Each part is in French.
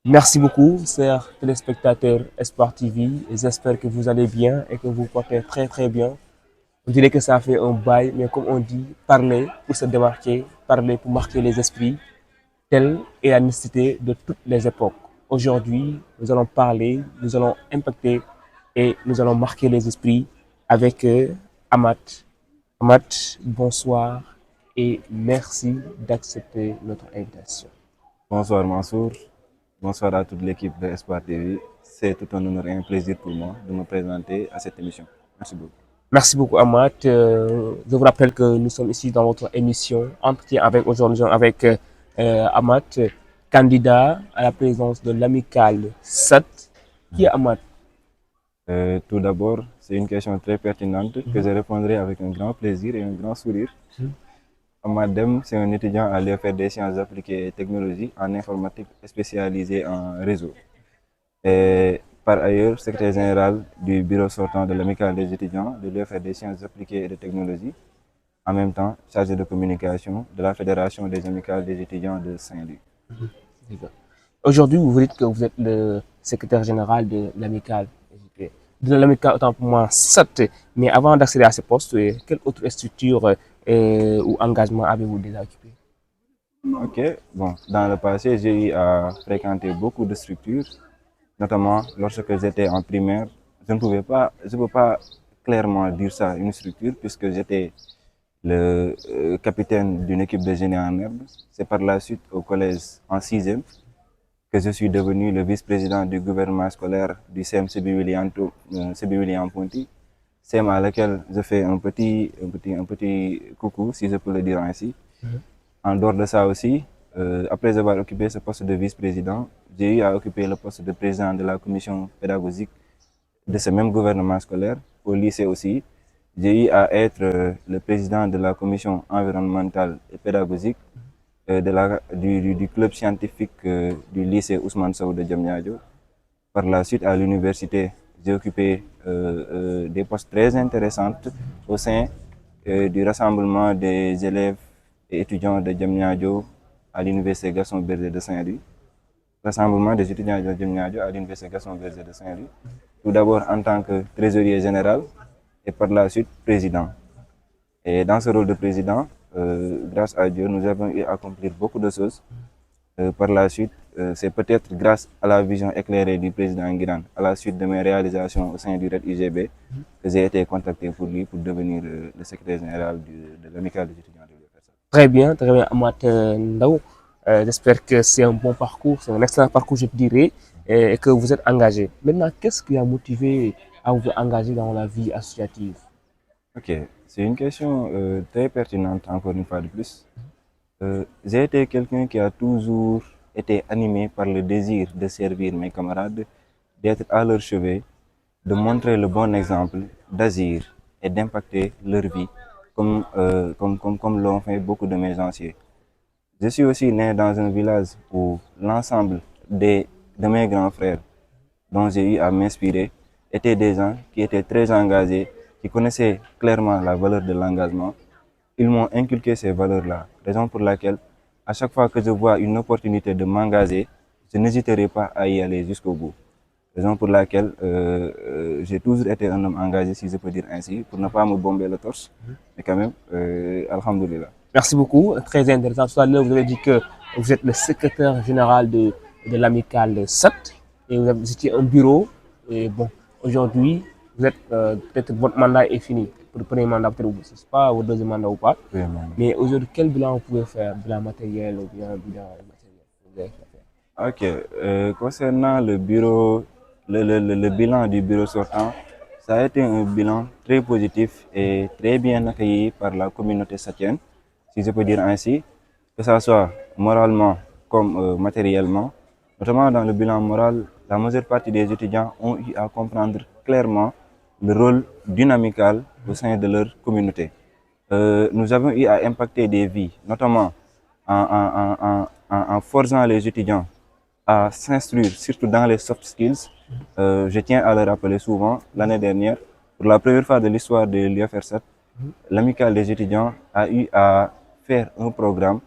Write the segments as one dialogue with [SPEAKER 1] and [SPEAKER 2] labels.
[SPEAKER 1] Merci beaucoup, chers téléspectateurs Espoir TV. J'espère que vous allez bien et que vous portez très très bien. On dirait que ça fait un bail, mais comme on dit, parler pour se démarquer, parler pour marquer les esprits, telle est la nécessité de toutes les époques. Aujourd'hui, nous allons parler, nous allons impacter et nous allons marquer les esprits avec Amat. Amat, bonsoir et merci d'accepter notre invitation.
[SPEAKER 2] Bonsoir Mansour, bonsoir à toute l'équipe de Espoir TV. C'est tout un honneur et un plaisir pour moi de me présenter à cette émission. Merci beaucoup.
[SPEAKER 1] Merci beaucoup, Amat. Je vous rappelle que nous sommes ici dans votre émission Entretien avec aujourd'hui avec Amat, candidat à la présidence de l'amicale SAT. Qui est Amat?
[SPEAKER 2] Tout d'abord, c'est une question très pertinente que je répondrai avec un grand plaisir et un grand sourire. Amadem, c'est un étudiant à l'UFR des sciences appliquées et technologies en informatique spécialisé en réseau. Et par ailleurs, secrétaire général du bureau sortant de l'amicale des étudiants de l'UFR des sciences appliquées et de technologies. En même temps, chargé de communication de la Fédération des amicales des étudiants de Saint-Louis.
[SPEAKER 1] Aujourd'hui, vous dites que vous êtes le secrétaire général de l'amicale. De l'amicale, autant pour moi, SAT. Mais avant d'accéder à ce poste, quelle autre structure ou engagement avez-vous déjà occupé?
[SPEAKER 2] Ok, bon, dans le passé, j'ai eu à fréquenter beaucoup de structures, notamment lorsque j'étais en primaire. Je ne peux pas clairement dire ça, une structure, puisque j'étais le capitaine d'une équipe de génie en herbe. C'est par la suite au collège en sixième que je suis devenu le vice-président du gouvernement scolaire du CEM Sébi William Ponty, CEM à laquelle je fais un petit coucou, si je peux le dire ainsi. En dehors de ça aussi, après avoir occupé ce poste de vice-président, j'ai eu à occuper le poste de président de la commission pédagogique de ce même gouvernement scolaire, au lycée aussi. J'ai eu à être le président de la commission environnementale et pédagogique du club scientifique du lycée Ousmane Sow de Diamniadio. Par la suite, à l'université, j'ai occupé des postes très intéressants au sein du rassemblement des élèves et étudiants de Diamniadio à l'université Gaston Berger de Saint-Louis. Rassemblement des étudiants de Diamniadio à l'université Gaston Berger de Saint-Louis. Tout d'abord en tant que trésorier général et par la suite président. Et dans ce rôle de président, grâce à Dieu, nous avons eu à accomplir beaucoup de choses. Par la suite, c'est peut-être grâce à la vision éclairée du président Nguiran, à la suite de mes réalisations au sein du RED UGB, que j'ai été contacté pour lui pour devenir le secrétaire général de l'amicale des étudiants de l'UFR.
[SPEAKER 1] Très bien, Amat Ndao. J'espère que c'est un bon parcours, c'est un excellent parcours, je dirais, et que vous êtes engagé. Maintenant, qu'est-ce qui a motivé à vous engager dans la vie associative?
[SPEAKER 2] Ok, c'est une question très pertinente, encore une fois de plus. J'ai été quelqu'un qui a toujours été animé par le désir de servir mes camarades, d'être à leur chevet, de montrer le bon exemple, d'agir et d'impacter leur vie comme l'ont fait beaucoup de mes anciens. Je suis aussi né dans un village où l'ensemble de mes grands frères dont j'ai eu à m'inspirer étaient des gens qui étaient très engagés, qui connaissaient clairement la valeur de l'engagement. Ils m'ont inculqué ces valeurs-là, raison pour laquelle à chaque fois que je vois une opportunité de m'engager, je n'hésiterai pas à y aller jusqu'au bout. Raison pour laquelle j'ai toujours été un homme engagé, si je peux dire ainsi, pour ne pas me bomber le torse. Mais quand même, alhamdoulilah.
[SPEAKER 1] Merci beaucoup, très intéressant. Tout à l'heure, vous avez dit que vous êtes le secrétaire général de l'amicale SAT et vous étiez un bureau. Et bon, aujourd'hui, vous êtes peut-être votre mandat est fini. Pour le premier mandat, peut-être, je ne sais pas, votre deuxième mandat ou pas.
[SPEAKER 2] Oui, maman.
[SPEAKER 1] Mais aujourd'hui, quel bilan vous pouvez faire? Bilan matériel ou bien bilan matériel vous avez fait?
[SPEAKER 2] Ok, concernant le bureau, le bilan du bureau sortant, ça a été un bilan très positif et très bien accueilli par la communauté satienne, si je peux dire ainsi, que ce soit moralement comme matériellement. Notamment dans le bilan moral, la majeure partie des étudiants ont eu à comprendre clairement le rôle dynamical au sein de leur communauté. Nous avons eu à impacter des vies, notamment en forçant les étudiants à s'instruire, surtout dans les soft skills. Je tiens à le rappeler souvent, l'année dernière, pour la première fois de l'histoire de l'UFR7, l'amicale des étudiants a eu à faire un programme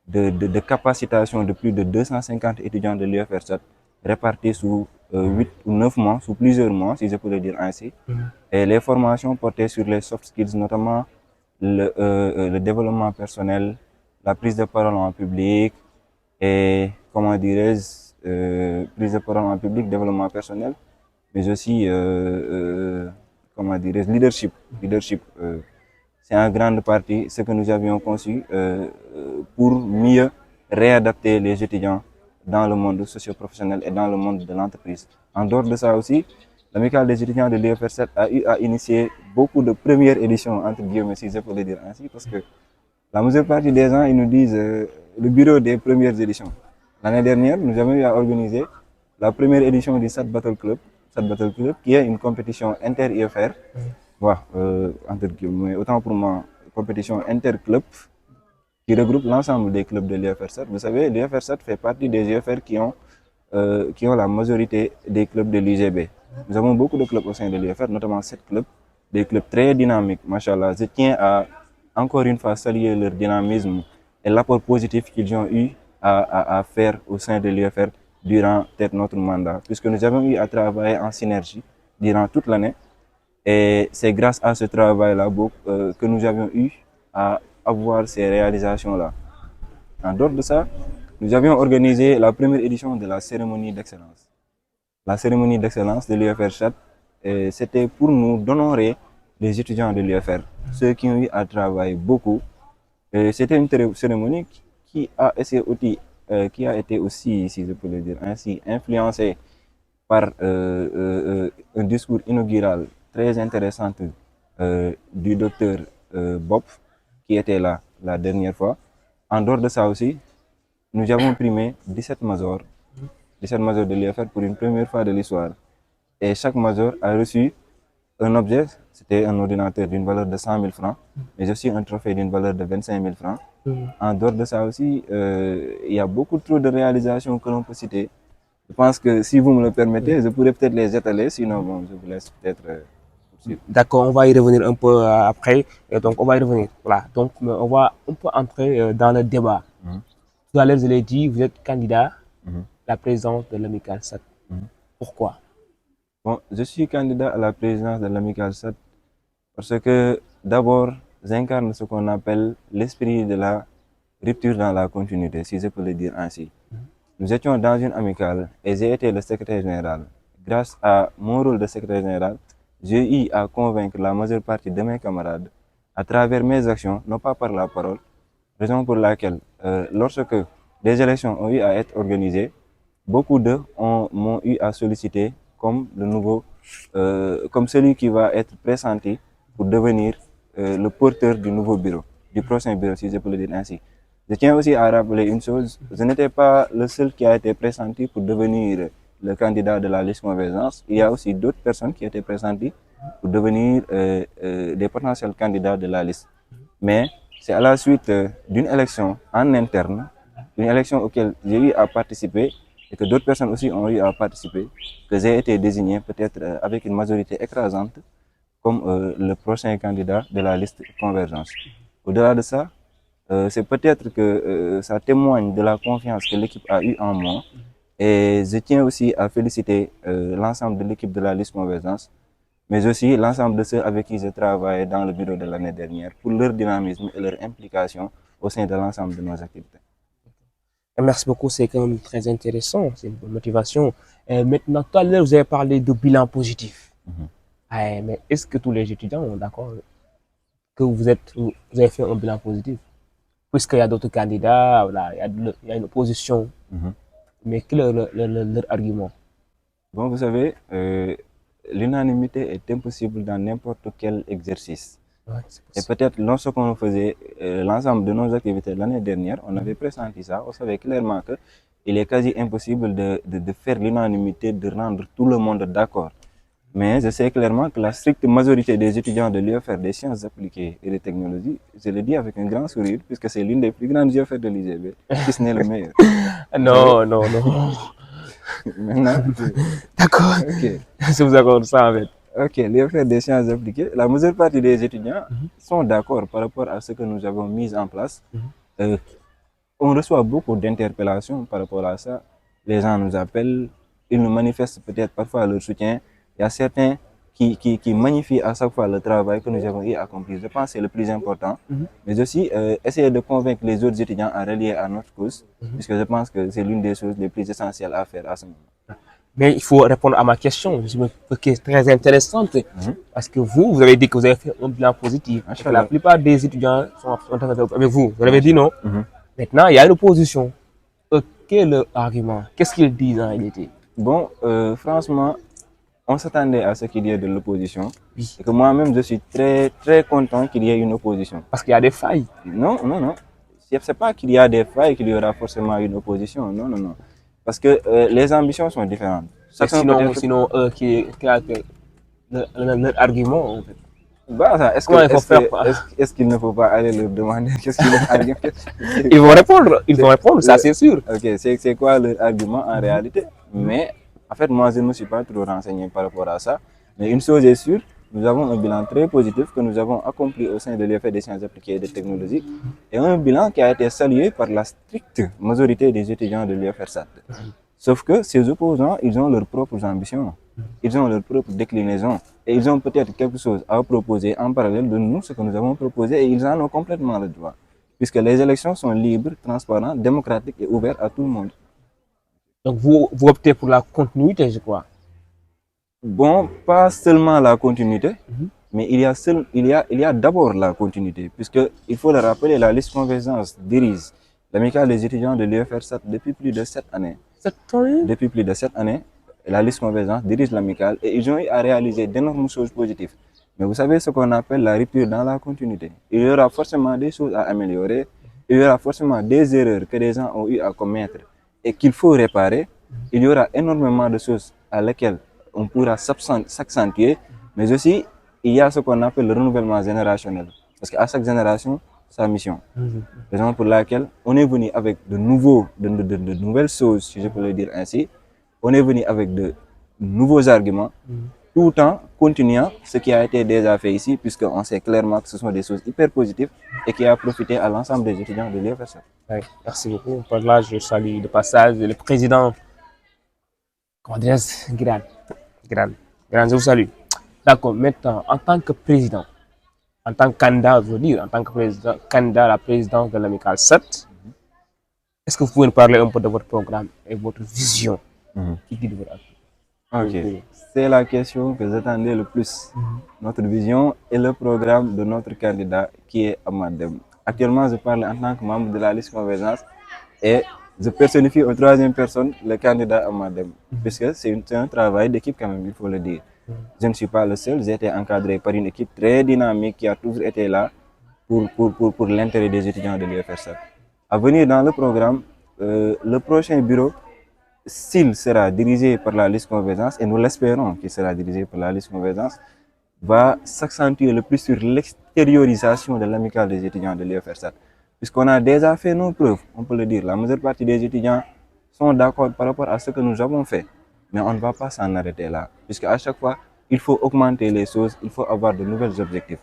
[SPEAKER 2] de capacitation de plus de 250 étudiants de l'UFR7 répartis sous 8 ou 9 mois, sous plusieurs mois, si je peux le dire ainsi. Et les formations portaient sur les soft skills, notamment le développement personnel, la prise de parole en public et, comment dirais-je, prise de parole en public, développement personnel, mais aussi, comment dirais-je, leadership. C'est en grande partie ce que nous avions conçu pour mieux réadapter les étudiants dans le monde socio-professionnel et dans le monde de l'entreprise. En dehors de ça aussi, l'amicale des étudiants de l'UFR7 a eu à initier beaucoup de premières éditions, entre guillemets, si je peux le dire ainsi, parce que la majeure partie des gens, ils nous disent le bureau des premières éditions. L'année dernière, nous avons eu à organiser la première édition du SAT Battle Club, qui est une compétition inter-IFR. Voilà, entre guillemets, autant pour moi, compétition inter-club qui regroupe l'ensemble des clubs de l'UFR7. Vous savez, l'UFR7 fait partie des UFR qui ont la majorité des clubs de l'UGB. Nous avons beaucoup de clubs au sein de l'UFR, notamment 7 clubs, des clubs très dynamiques, machallah. Je tiens à encore une fois saluer leur dynamisme et l'apport positif qu'ils ont eu à faire au sein de l'UFR durant notre mandat, puisque nous avons eu à travailler en synergie durant toute l'année. Et c'est grâce à ce travail-là que nous avions eu à avoir ces réalisations-là. En dehors de ça, nous avions organisé la première édition de la cérémonie d'excellence. La cérémonie d'excellence de l'UFR7, c'était pour nous d'honorer les étudiants de l'UFR, ceux qui ont eu à travailler beaucoup. C'était une cérémonie qui a été aussi, si je peux le dire ainsi, influencée par un discours inaugural très intéressant du docteur Bob, qui était là la dernière fois. En dehors de ça aussi, nous avons primé 17 majors de l'UFR pour une première fois de l'histoire. Et chaque major a reçu un objet, c'était un ordinateur d'une valeur de 100 000 francs, mais aussi un trophée d'une valeur de 25 000 francs. En dehors de ça aussi, il y a beaucoup trop de réalisations que l'on peut citer. Je pense que si vous me le permettez, je pourrais peut-être les étaler, sinon bon, je vous laisse peut-être poursuivre.
[SPEAKER 1] D'accord, on va y revenir un peu après. Et donc, on va y revenir. Voilà. Donc, on peut entrer dans le débat. Tout à l'heure, je l'ai dit, vous êtes candidat à la présidence de l'amicale SAT. Pourquoi?
[SPEAKER 2] Bon, je suis candidat à la présidence de l'amicale SAT parce que d'abord, j'incarne ce qu'on appelle l'esprit de la rupture dans la continuité, si je peux le dire ainsi. Nous étions dans une amicale et j'ai été le secrétaire général. Grâce à mon rôle de secrétaire général, j'ai eu à convaincre la majeure partie de mes camarades à travers mes actions, non pas par la parole, raison pour laquelle, lorsque des élections ont eu à être organisées, beaucoup d'eux m'ont eu à solliciter comme comme celui qui va être pressenti pour devenir le porteur du nouveau bureau, du prochain bureau, si je peux le dire ainsi. Je tiens aussi à rappeler une chose, je n'étais pas le seul qui a été pressenti pour devenir le candidat de la liste Convergence. Il y a aussi d'autres personnes qui étaient pressenties pour devenir des potentiels candidats de la liste. Mais c'est à la suite d'une élection en interne, une élection auquel j'ai eu à participer et que d'autres personnes aussi ont eu à participer, que j'ai été désigné peut-être avec une majorité écrasante comme le prochain candidat de la liste Convergence. Au-delà de ça, c'est peut-être que ça témoigne de la confiance que l'équipe a eue en moi. Et je tiens aussi à féliciter l'ensemble de l'équipe de la liste Convergence, mais aussi l'ensemble de ceux avec qui je travaillais dans le bureau de l'année dernière pour leur dynamisme et leur implication au sein de l'ensemble de nos activités.
[SPEAKER 1] Merci beaucoup, c'est quand même très intéressant, c'est une bonne motivation. Maintenant, tout à l'heure, vous avez parlé de bilan positif. Mais est-ce que tous les étudiants sont d'accord que vous avez fait un bilan positif? Puisqu'il y a d'autres candidats, voilà, il y a une opposition. Mais quel est leur argument?
[SPEAKER 2] Bon, vous savez, l'unanimité est impossible dans n'importe quel exercice.
[SPEAKER 1] Ouais,
[SPEAKER 2] et peut-être lorsqu'on faisait l'ensemble de nos activités l'année dernière, on avait pressenti ça, on savait clairement qu'il est quasi impossible de faire l'unanimité, de rendre tout le monde d'accord. Mais je sais clairement que la stricte majorité des étudiants de l'UFR des sciences appliquées et des technologies, je le dis avec un grand sourire, puisque c'est l'une des plus grandes UFR de l'UGB, si ce n'est le meilleur.
[SPEAKER 1] Non.
[SPEAKER 2] Maintenant,
[SPEAKER 1] D'accord.
[SPEAKER 2] ok.
[SPEAKER 1] Je vous accorde ça en fait.
[SPEAKER 2] Ok, l'UFR des sciences appliquées, la majeure partie des étudiants sont d'accord par rapport à ce que nous avons mis en place. on reçoit beaucoup d'interpellations par rapport à ça. Les gens nous appellent, ils nous manifestent peut-être parfois leur soutien. Il y a certains qui magnifient à chaque fois le travail que nous avons eu accompli. Je pense que c'est le plus important. Mais aussi, essayer de convaincre les autres étudiants à relier à notre cause, puisque je pense que c'est l'une des choses les plus essentielles à faire à ce moment.
[SPEAKER 1] Mais il faut répondre à ma question, qui est très intéressante. Parce que vous avez dit que vous avez fait un bilan positif. Et que la plupart des étudiants sont avec vous. Vous avez dit non. Maintenant, il y a une opposition. Quel est leur argument? Qu'est-ce qu'ils disent en réalité?
[SPEAKER 2] Bon, franchement, on s'attendait à ce qu'il y ait de l'opposition. Et que moi-même, je suis très, très content qu'il y ait une opposition.
[SPEAKER 1] Parce qu'il y a des failles.
[SPEAKER 2] Non, non, non. C'est pas qu'il y a des failles qu'il y aura forcément une opposition. Non, non, non. Parce que les ambitions sont différentes.
[SPEAKER 1] Sinon, qui a leur argument, en fait.
[SPEAKER 2] Bah, est-ce qu'il ne faut pas aller leur demander qu'est-ce qu'ils leur argument?
[SPEAKER 1] Ils vont répondre, ça c'est sûr.
[SPEAKER 2] Ok, c'est quoi leur argument en réalité? Mais en fait, moi, je ne me suis pas trop renseigné par rapport à ça. Mais une chose est sûre, nous avons un bilan très positif que nous avons accompli au sein de l'UFR des sciences appliquées et des technologies. Et un bilan qui a été salué par la stricte majorité des étudiants de l'UFRSAT. Sauf que ces opposants, ils ont leurs propres ambitions, ils ont leurs propres déclinaisons et ils ont peut-être quelque chose à proposer en parallèle de nous, ce que nous avons proposé, et ils en ont complètement le droit, puisque les élections sont libres, transparentes, démocratiques et ouvertes à tout le monde.
[SPEAKER 1] Donc vous optez pour la continuité, je crois.
[SPEAKER 2] Bon, pas seulement la continuité, mais il y a d'abord la continuité, puisque il faut le rappeler, la liste convergence dirige l'amicale des étudiants de l'UFRSAT depuis plus de 7 années. Depuis plus de 7 années, la liste convergence dirige l'amicale et ils ont eu à réaliser d'énormes choses positives. Mais vous savez ce qu'on appelle la rupture dans la continuité. Il y aura forcément des choses à améliorer, il y aura forcément des erreurs que les gens ont eu à commettre et qu'il faut réparer. Il y aura énormément de choses à lesquelles on pourra s'accentuer, mais aussi il y a ce qu'on appelle le renouvellement générationnel. Parce qu'à chaque génération, sa mission. Raison pour laquelle on est venu avec de nouvelles choses, si je peux le dire ainsi. On est venu avec de nouveaux arguments, tout en continuant ce qui a été déjà fait ici, puisqu'on sait clairement que ce sont des choses hyper positives et qui a profité à l'ensemble des étudiants de l'UFRSAT.
[SPEAKER 1] Oui, merci beaucoup. Par là, je salue de passage le président, comment dirais-je, Gran, je vous salue. D'accord, maintenant, en tant que président, en tant que candidat, je veux dire, en tant que candidat à la présidence de l'amicale 7, est-ce que vous pouvez nous parler un peu de votre programme et votre vision qui dit de votre
[SPEAKER 2] Ok, c'est la question que j'attendais le plus. Notre vision et le programme de notre candidat qui est Ahmad Deme. Actuellement, je parle en tant que membre de la liste convergence et je personnifie en troisième personne le candidat Ahmad Deme, puisque c'est un travail d'équipe quand même, il faut le dire. Je ne suis pas le seul, j'ai été encadré par une équipe très dynamique qui a toujours été là pour l'intérêt des étudiants de l'UFRSAT. À venir dans le programme, le prochain bureau, s'il sera dirigé par la liste convergence, et nous l'espérons qu'il sera dirigé par la liste convergence, va s'accentuer le plus sur l'extériorisation de l'amicale des étudiants de l'UFRSAT. Puisqu'on a déjà fait nos preuves, on peut le dire, la majeure partie des étudiants sont d'accord par rapport à ce que nous avons fait. Mais on ne va pas s'en arrêter là, puisqu'à chaque fois, il faut augmenter les choses, il faut avoir de nouveaux objectifs.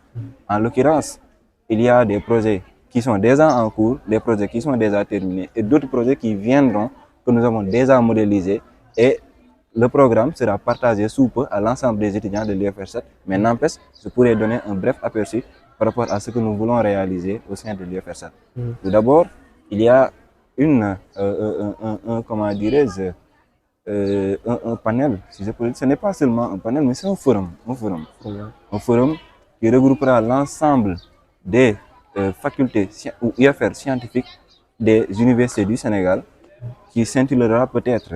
[SPEAKER 2] En l'occurrence, il y a des projets qui sont déjà en cours, des projets qui sont déjà terminés et d'autres projets qui viendront, que nous avons déjà modélisés, et le programme sera partagé sous peu à l'ensemble des étudiants de l'UFR7. Mais n'empêche, je pourrais donner un bref aperçu par rapport à ce que nous voulons réaliser au sein de l'UFR7. Tout d'abord, il y a comment dirais-je, un panel, si je peux dire. Ce n'est pas seulement un panel, mais c'est un forum. Un forum qui regroupera l'ensemble des facultés ou UFR scientifiques des universités du Sénégal, qui s'intitulera peut-être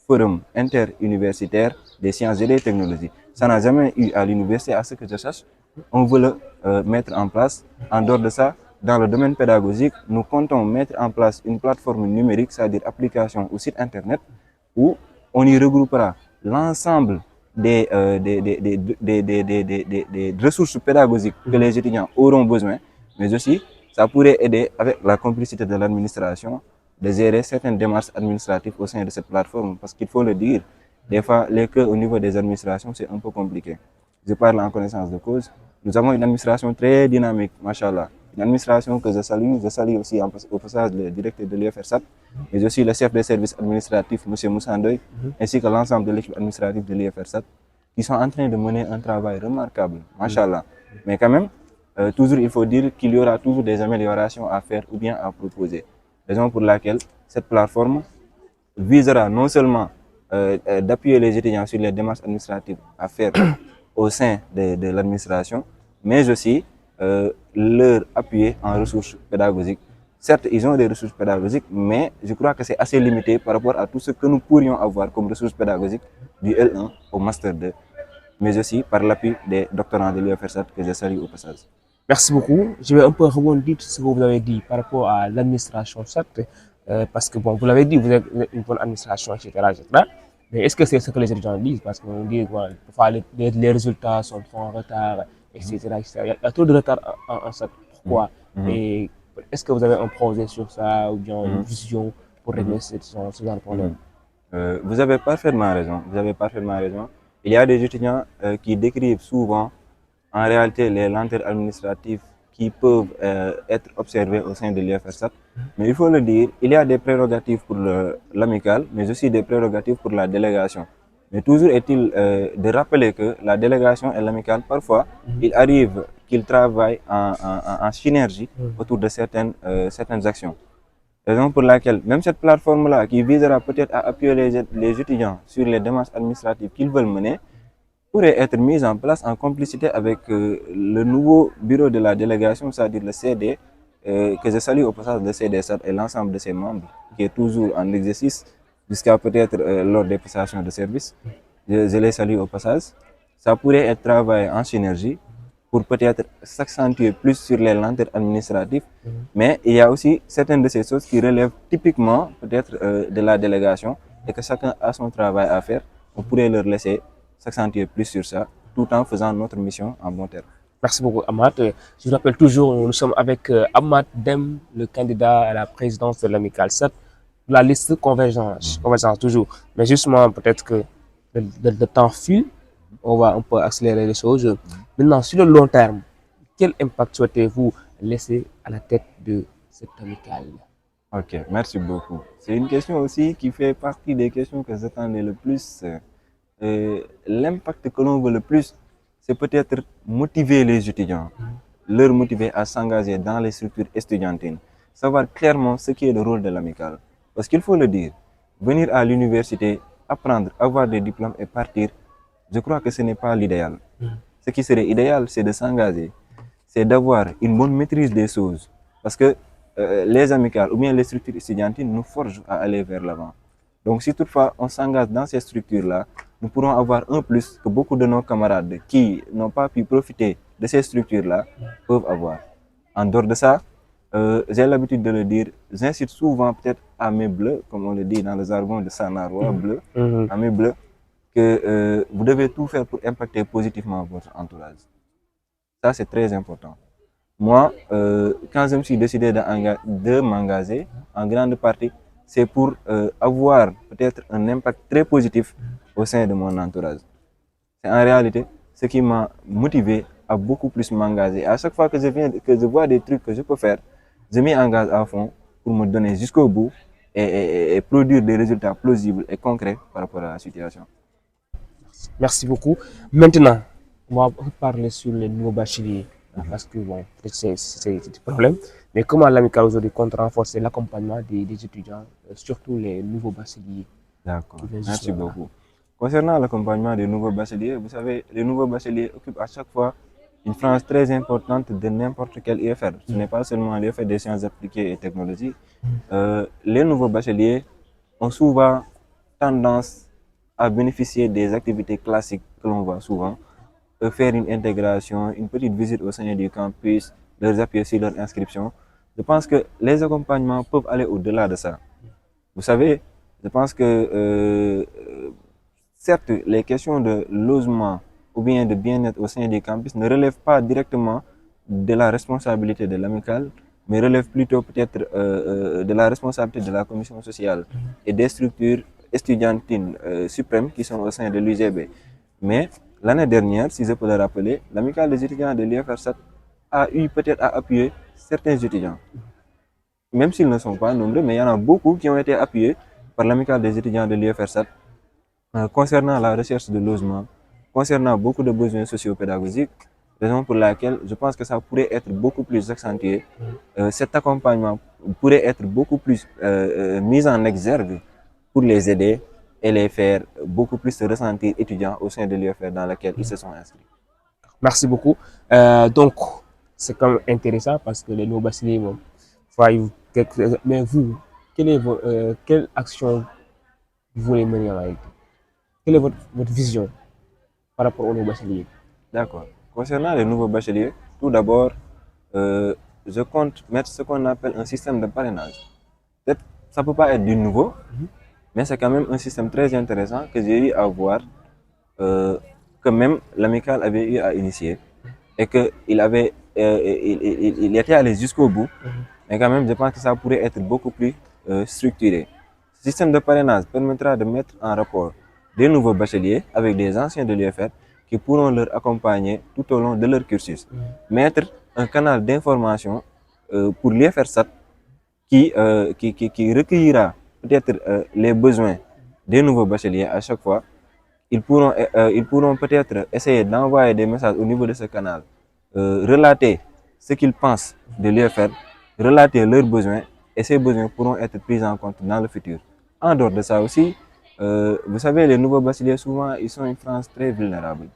[SPEAKER 2] Forum interuniversitaire des sciences et des technologies. Ça n'a jamais eu à l'université, à ce que je sache. On veut le mettre en place. En dehors de ça, dans le domaine pédagogique, nous comptons mettre en place une plateforme numérique, c'est-à-dire application ou site internet, où on y regroupera l'ensemble des ressources pédagogiques que les étudiants auront besoin, mais aussi ça pourrait aider, avec la complicité de l'administration, de gérer certaines démarches administratives au sein de cette plateforme. Parce qu'il faut le dire, des fois, les queues au niveau des administrations, c'est un peu compliqué. Je parle en connaissance de cause. Nous avons une administration très dynamique, machallah. une administration que je salue. Je salue aussi au passage le directeur de l'UFRSAT, mais aussi le chef des services administratifs, M. Moussandoy, ainsi que l'ensemble de l'équipe administrative de l'UFRSAT, qui sont en train de mener un travail remarquable, machallah. Mais quand même, toujours il faut dire qu'il y aura toujours des améliorations à faire ou bien à proposer. Raison pour laquelle cette plateforme visera non seulement d'appuyer les étudiants sur les démarches administratives à faire au sein de l'administration, mais aussi leur appuyer en ressources pédagogiques. Certes, ils ont des ressources pédagogiques, mais je crois que c'est assez limité par rapport à tout ce que nous pourrions avoir comme ressources pédagogiques du L1 au Master 2, mais aussi par l'appui des doctorants de l'UFRSAT que je salue au passage.
[SPEAKER 1] Merci beaucoup. Je vais un peu rebondir sur ce que vous avez dit par rapport à l'administration, certes, parce que bon, vous l'avez dit, vous êtes une bonne administration, etc., etc. Mais est-ce que c'est ce que les étudiants disent? Parce qu'on dit que voilà, parfois les résultats sont trop en retard, etc., etc. Il y a trop de retard en ça. Pourquoi? Et est-ce que vous avez un projet sur ça ou bien une vision pour régler ce genre de problème?
[SPEAKER 2] Vous avez parfaitement raison. Vous avez parfaitement raison. Il y a des étudiants qui décrivent souvent en réalité les lenteurs administratives qui peuvent être observées au sein de l'UFRSAT. Mais il faut le dire, il y a des prérogatives pour l'amicale, mais aussi des prérogatives pour la délégation. Mais toujours est-il de rappeler que la délégation et l'amicale, parfois, il arrive qu'ils travaillent en synergie autour de certaines actions. Raison pour laquelle même cette plateforme-là, qui visera peut-être à appuyer les étudiants sur les démarches administratives qu'ils veulent mener, pourrait être mise en place en complicité avec le nouveau bureau de la délégation, c'est-à-dire le CD, que je salue au passage le CDSAT et l'ensemble de ses membres, qui est toujours en exercice jusqu'à peut-être lors des prestations de services. Je les salue au passage. Ça pourrait être travaillé en synergie pour peut-être s'accentuer plus sur les lenteurs administratives, mais il y a aussi certaines de ces choses qui relèvent typiquement peut-être de la délégation et que chacun a son travail à faire. On pourrait leur laisser s'accentuer plus sur ça, tout en faisant notre mission en bon terme.
[SPEAKER 1] Merci beaucoup, Ahmad. Je rappelle toujours, nous sommes avec Ahmad Dem, le candidat à la présidence de l'Amicale 7, la liste convergence toujours. Mais justement, peut-être que le temps file, on va un peu accélérer les choses. Maintenant, sur le long terme, quel impact souhaitez-vous laisser à la tête de cette amicale?
[SPEAKER 2] Ok, merci beaucoup. C'est une question aussi qui fait partie des questions que j'attendais le plus. L'impact que l'on veut le plus, c'est peut-être motiver les étudiants, leur motiver à s'engager dans les structures estudiantines, savoir clairement ce qui est le rôle de l'amicale. Parce qu'il faut le dire, venir à l'université, apprendre, avoir des diplômes et partir, je crois que ce n'est pas l'idéal. Ce qui serait idéal, c'est de s'engager, c'est d'avoir une bonne maîtrise des choses. Parce que les amicales ou bien les structures estudiantines nous forgent à aller vers l'avant. Donc si toutefois on s'engage dans ces structures-là, nous pourrons avoir un plus que beaucoup de nos camarades qui n'ont pas pu profiter de ces structures-là peuvent avoir. En dehors de ça, j'ai l'habitude de le dire, j'incite souvent peut-être à mes bleus, comme on le dit dans le jargon de Sanarois, bleus, à mes bleus, que vous devez tout faire pour impacter positivement votre entourage. Ça, c'est très important. Moi, quand je me suis décidé de m'engager, en grande partie, c'est pour avoir peut-être un impact très positif au sein de mon entourage. C'est en réalité ce qui m'a motivé à beaucoup plus m'engager. À chaque fois que je vois des trucs que je peux faire, je m'y engage à fond pour me donner jusqu'au bout et produire des résultats plausibles et concrets par rapport à la situation.
[SPEAKER 1] Merci beaucoup. Maintenant, on va parler sur les nouveaux bacheliers. Parce que bon, c'est un problème. Mais comment l'amicale aujourd'hui compte renforcer l'accompagnement des étudiants, surtout les nouveaux bacheliers?
[SPEAKER 2] D'accord, merci beaucoup. Concernant l'accompagnement des nouveaux bacheliers, vous savez, les nouveaux bacheliers occupent à chaque fois une frange très importante de n'importe quel IFR. Ce n'est pas seulement l'IFR des sciences appliquées et technologies. Les nouveaux bacheliers ont souvent tendance à bénéficier des activités classiques que l'on voit souvent, faire une intégration, une petite visite au sein du campus, leur appuyer sur leur inscription. Je pense que les accompagnements peuvent aller au-delà de ça. Vous savez, je pense que certes, les questions de logement ou bien de bien-être au sein des campus ne relèvent pas directement de la responsabilité de l'amicale, mais relèvent plutôt peut-être de la responsabilité de la commission sociale et des structures estudiantines suprêmes qui sont au sein de l'UGB. Mais l'année dernière, si je peux le rappeler, l'amicale des étudiants de l'UFRSAT a eu peut-être à appuyer certains étudiants, même s'ils ne sont pas nombreux, mais il y en a beaucoup qui ont été appuyés par l'amicale des étudiants de l'UFRSAT concernant la recherche de logement, concernant beaucoup de besoins socio-pédagogiques, raison pour laquelle je pense que ça pourrait être beaucoup plus accentué. Cet accompagnement pourrait être beaucoup plus mis en exergue pour les aider et les faire beaucoup plus se ressentir étudiants au sein de l'UFR dans laquelle ils se sont inscrits.
[SPEAKER 1] Merci beaucoup. Donc, c'est quand même intéressant parce que les nouveaux bacheliers, bon, mais vous, quelle action vous voulez mener en réalité? Quelle est votre vision par rapport aux nouveaux bacheliers?
[SPEAKER 2] D'accord. Concernant les nouveaux bacheliers, tout d'abord, je compte mettre ce qu'on appelle un système de parrainage. Peut-être ça ne peut pas être du nouveau, mais c'est quand même un système très intéressant que j'ai eu à voir, que même l'amicale avait eu à initier et qu'il avait, il était allé jusqu'au bout, mais quand même, je pense que ça pourrait être beaucoup plus structuré. Ce système de parrainage permettra de mettre en rapport des nouveaux bacheliers avec des anciens de l'UFR qui pourront leur accompagner tout au long de leur cursus. Mettre un canal d'information pour l'UFRSAT qui recueillera peut-être les besoins des nouveaux bacheliers à chaque fois. Ils pourront peut-être essayer d'envoyer des messages au niveau de ce canal, relater ce qu'ils pensent de l'UFR, relater leurs besoins, et ces besoins pourront être pris en compte dans le futur. En dehors de ça aussi, vous savez, les nouveaux bacheliers, souvent, ils sont une France très vulnérable.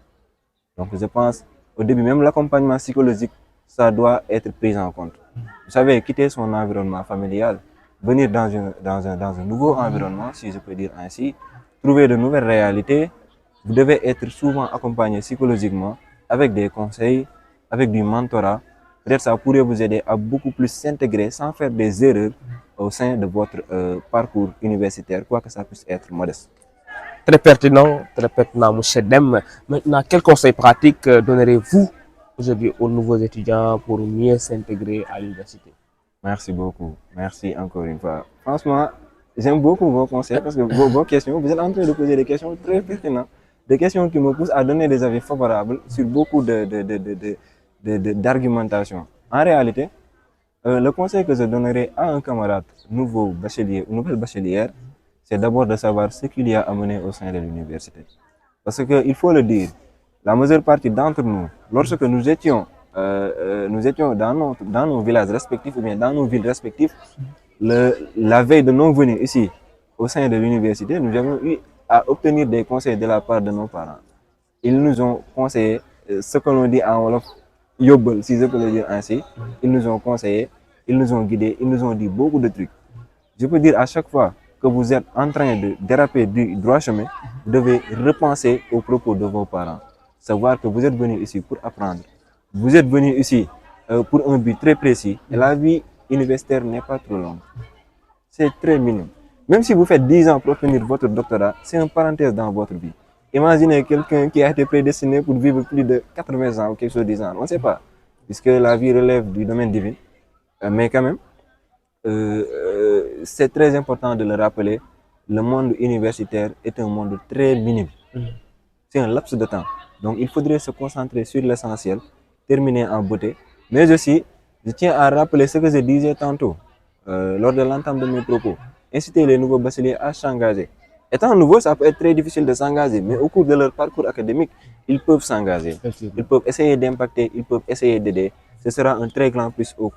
[SPEAKER 2] Donc, je pense, au début, même l'accompagnement psychologique, ça doit être pris en compte. Vous savez, quitter son environnement familial, venir dans un nouveau environnement, si je peux dire ainsi, trouver de nouvelles réalités, vous devez être souvent accompagné psychologiquement avec des conseils, avec du mentorat. Peut-être ça pourrait vous aider à beaucoup plus s'intégrer sans faire des erreurs au sein de votre parcours universitaire, quoi que ça puisse être modeste.
[SPEAKER 1] Très pertinent, M. Dem. Maintenant, quels conseils pratiques donnerez-vous aujourd'hui aux nouveaux étudiants pour mieux s'intégrer à l'université?
[SPEAKER 2] Merci beaucoup. Merci encore une fois. Franchement, j'aime beaucoup vos conseils parce que vos questions, vous êtes en train de poser des questions très pertinentes, des questions qui me poussent à donner des avis favorables sur beaucoup d'argumentation. En réalité, le conseil que je donnerais à un camarade nouveau bachelier ou nouvelle bachelière, c'est d'abord de savoir ce qu'il y a à mener au sein de l'université. Parce qu'il faut le dire, la majeure partie d'entre nous, lorsque nous étions dans nos villages respectifs ou bien dans nos villes respectives, la veille de nos venues ici, au sein de l'université, nous avons eu à obtenir des conseils de la part de nos parents. Ils nous ont conseillé ce que l'on dit en Wolof, Yobel, si je peux le dire ainsi. Ils nous ont conseillé, ils nous ont guidés, ils nous ont dit beaucoup de trucs. Je peux dire à chaque fois que vous êtes en train de déraper du droit chemin, vous devez repenser aux propos de vos parents. Savoir que vous êtes venu ici pour apprendre. Vous êtes venu ici pour un but très précis. Et la vie universitaire n'est pas trop longue. C'est très minime. Même si vous faites 10 ans pour obtenir votre doctorat, c'est une parenthèse dans votre vie. Imaginez quelqu'un qui a été prédestiné pour vivre plus de 80 ans ou quelque chose de 10 ans. On ne sait pas, puisque la vie relève du domaine divin. Mais quand même, c'est très important de le rappeler. Le monde universitaire est un monde très minime. C'est un laps de temps. Donc, il faudrait se concentrer sur l'essentiel, terminer en beauté. Mais aussi, je tiens à rappeler ce que je disais tantôt, lors de l'entame de mes propos. Inciter les nouveaux bacheliers à s'engager. Étant nouveau, ça peut être très difficile de s'engager, mais au cours de leur parcours académique, ils peuvent s'engager. Ils peuvent essayer d'impacter, ils peuvent essayer d'aider. Ce sera un très grand plus pour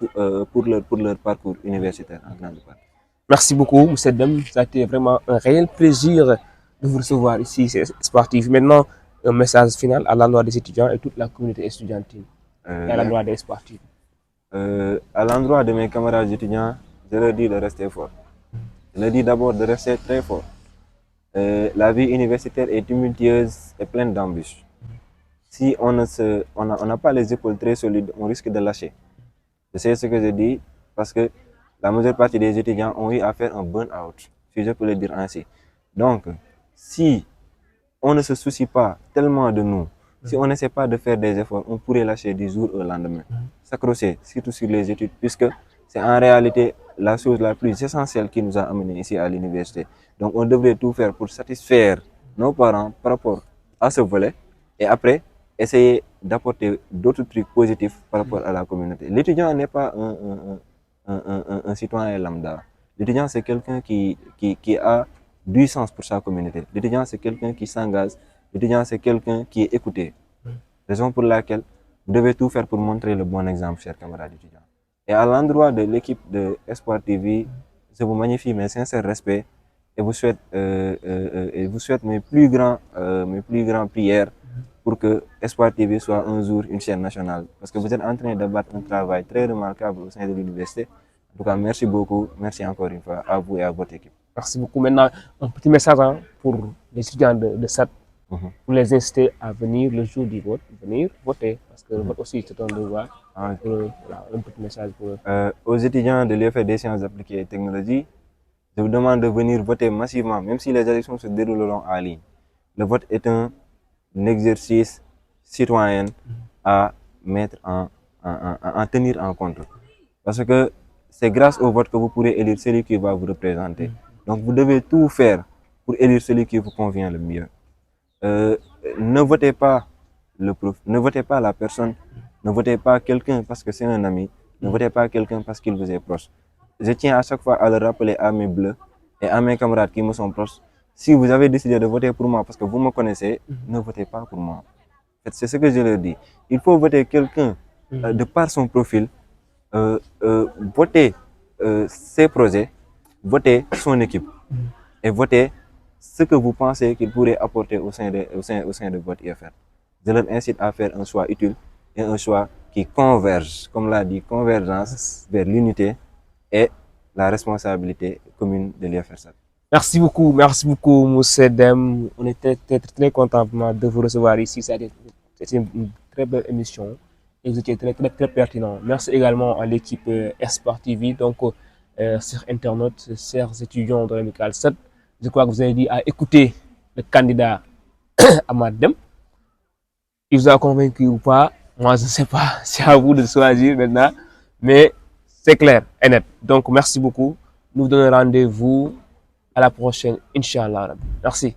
[SPEAKER 2] leur parcours universitaire en grande partie.
[SPEAKER 1] Merci beaucoup, M. Dem. Ça a été vraiment un réel plaisir de vous recevoir ici, c'est sportif. Maintenant, un message final à l'endroit des étudiants et toute la communauté estudiantine et à l'endroit des sportifs.
[SPEAKER 2] À l'endroit de mes camarades étudiants, je leur dis de rester fort. Je leur dis d'abord de rester très fort. La vie universitaire est tumultueuse et pleine d'embûches. Si on n'a pas les épaules très solides, on risque de lâcher. Je sais ce que je dis parce que la majeure partie des étudiants ont eu à faire un burn-out, si je peux le dire ainsi. Donc, si on ne se soucie pas tellement de nous, si on n'essaie pas de faire des efforts, on pourrait lâcher du jour au lendemain. S'accrocher, surtout sur les études, puisque c'est en réalité la chose la plus essentielle qui nous a amenés ici à l'université. Donc, on devrait tout faire pour satisfaire nos parents par rapport à ce volet. Et après, essayer d'apporter d'autres trucs positifs par rapport à la communauté. L'étudiant n'est pas un citoyen lambda. L'étudiant, c'est quelqu'un qui a du sens pour sa communauté. L'étudiant, c'est quelqu'un qui s'engage. L'étudiant, c'est quelqu'un qui est écouté. Raison pour laquelle vous devez tout faire pour montrer le bon exemple, chers camarades étudiants. Et à l'endroit de l'équipe de Espoir TV, je vous magnifie mes sincères respects et vous souhaite mes plus grands prières pour que Espoir TV soit un jour une chaîne nationale. Parce que vous êtes en train d'abattre un travail très remarquable au sein de l'université. En tout cas, merci beaucoup. Merci encore une fois à vous et à votre équipe.
[SPEAKER 1] Merci beaucoup. Maintenant, un petit message pour les étudiants de SAT, pour les inciter à venir le jour du vote, venir voter, parce que le vote aussi c'est un devoir. Voilà, un petit message pour eux.
[SPEAKER 2] Aux étudiants de l'UFR des sciences appliquées et technologies, je vous demande de venir voter massivement, même si les élections se dérouleront en ligne. Le vote est un exercice citoyen à mettre en tenir en compte. Parce que c'est grâce au vote que vous pourrez élire celui qui va vous représenter. Donc vous devez tout faire pour élire celui qui vous convient le mieux. Ne votez pas le prof, ne votez pas la personne, ne votez pas quelqu'un parce que c'est un ami, ne votez pas quelqu'un parce qu'il vous est proche. Je tiens à chaque fois à le rappeler à mes bleus et à mes camarades qui me sont proches. Si vous avez décidé de voter pour moi parce que vous me connaissez, ne votez pas pour moi. En fait, c'est ce que je leur dis. Il faut voter quelqu'un de par son profil, voter ses projets, voter son équipe et voter ce que vous pensez qu'il pourrait apporter au sein de votre IFR. Je leur incite à faire un choix utile et un choix qui converge, comme l'a dit, convergence vers l'unité et la responsabilité commune de l'IFR.
[SPEAKER 1] Merci beaucoup, Moussa Dem. On était très contents de vous recevoir ici. C'était une très belle émission et vous étiez très pertinent. Merci également à l'équipe Espoir TV, donc chers internautes, chers étudiants de l'Amical 7. Je crois que vous avez dit à écouter le candidat Ahmad Dem. Il vous a convaincu ou pas? Moi, je ne sais pas. C'est à vous de choisir maintenant. Mais c'est clair et net. Donc, merci beaucoup. Nous vous donnons rendez-vous à la prochaine, Inch'Allah. Merci.